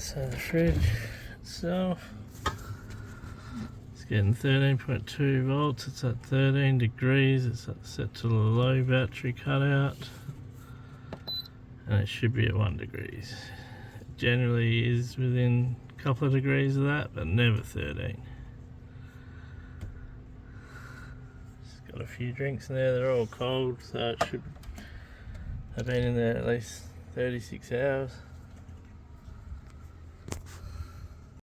So the fridge itself, it's getting 13.2 volts, it's at 13 degrees, it's set to the low battery cutout, and it should be at 1 degrees. It generally is within a couple of degrees of that, but never 13. It's got a few drinks in there, they're all cold, so it should have been in there at least 36 hours.